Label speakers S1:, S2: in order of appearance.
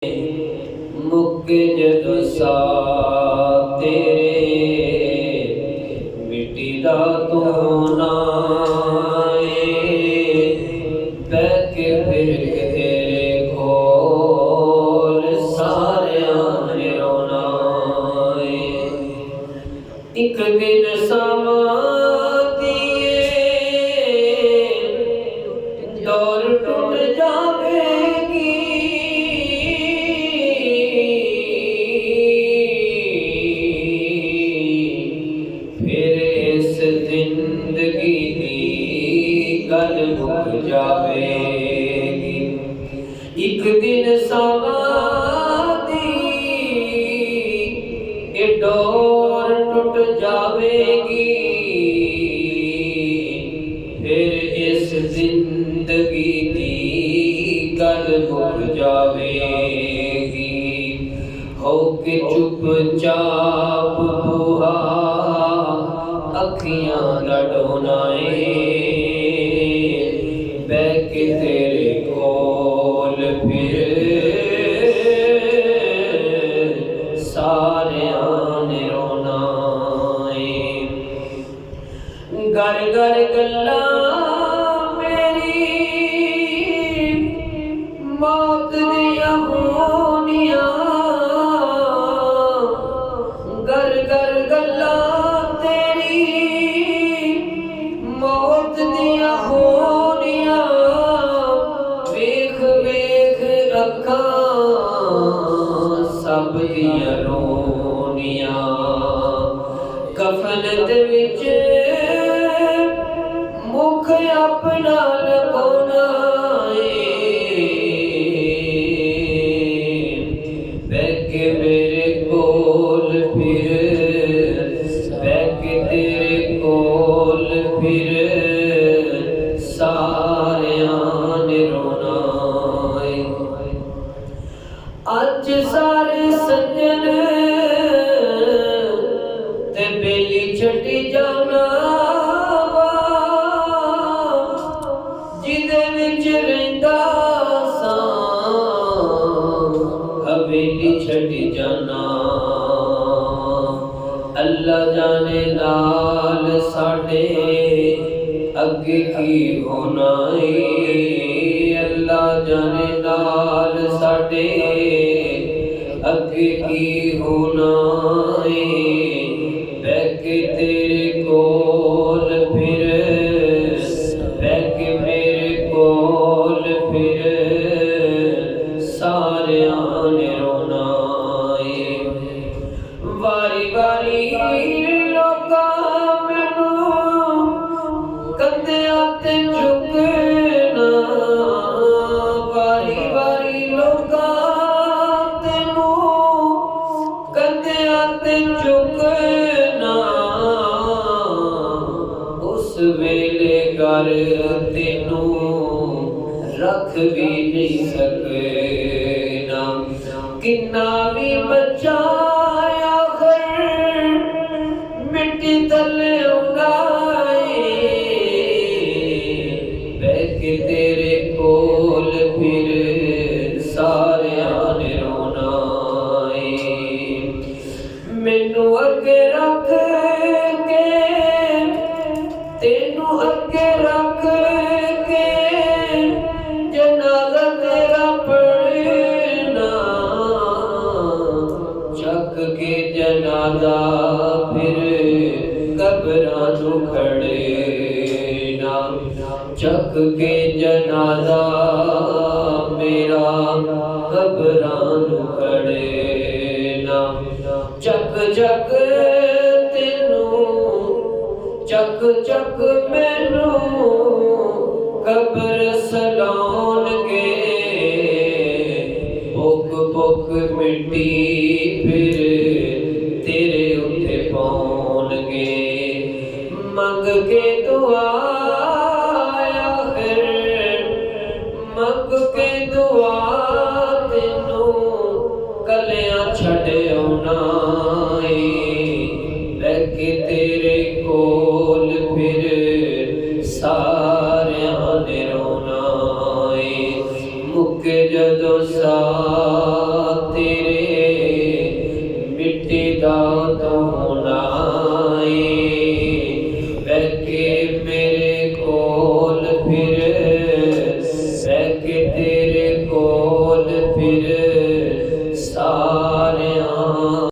S1: मुक्के जदों साथ तेरे मिट्टी दा तू नाए बह के फिर तेरे कोल सारियां ने रोना एक दिन समा दिए दौर टूट जावेगी जिंदगी दी गल मुक जावेगी एक दिन समाधी ए डोर टूट जावेगी फिर इस जिंदगी दी गल मुक जावेगी होके चुपचाप बुहा अखियां दा डोनाए बह के तेरे कोल फिर सारियां ने रोना घर घर गल्लां मेरी मौत दियां होनियां घर घर गल्लां मौत दियां होनियां वेख वेख अखां सब दियां रोनियां कफन दे विच मुख अपना लगाना बह के मेरे कोल फिर बह के तेरे कोल फिर सारियां ने रोना अज सारे सज्जन ते बेली छटी जाना जिदे विच रहिंदा सां हवेली छटी जाना अल्लाह जाने नाल साडे अगे की होना अल्लाह जाने नाल साडे अगे की होना बह के तेरे कोल फिर बह के मेरे कोल फिर सारियां ने रोना वारी वारी लोका मैनू कंधियां ते चुकना वारी वारी लोका तैनू कंधियां ते चुकना उस वेले घर तैनू रख भी नहीं सकना किन्ना भी बचाया मिट्टी थले बह के तेरे कोल फिर सारियां ने रोना मैनू अगे रख के तेनू अगे रख के जनाजा तेरा पढ़ना चक के जनाजा फिर कब्रां नू खड़ेना चक के जनाजा मेरा कब्रां नू खड़ेना चक चक तेनू चक चक मैनू कब्र सलाउणगे बुक बुक मिट्टी फिर तेरे उत्ते पाउणगे मंग के दुआ मंग के दुआ तेनू कलियां छड़ आउणा बह के तेरे कोल फिर सारियां ने रोना मुक्के जदों सा ਤਉ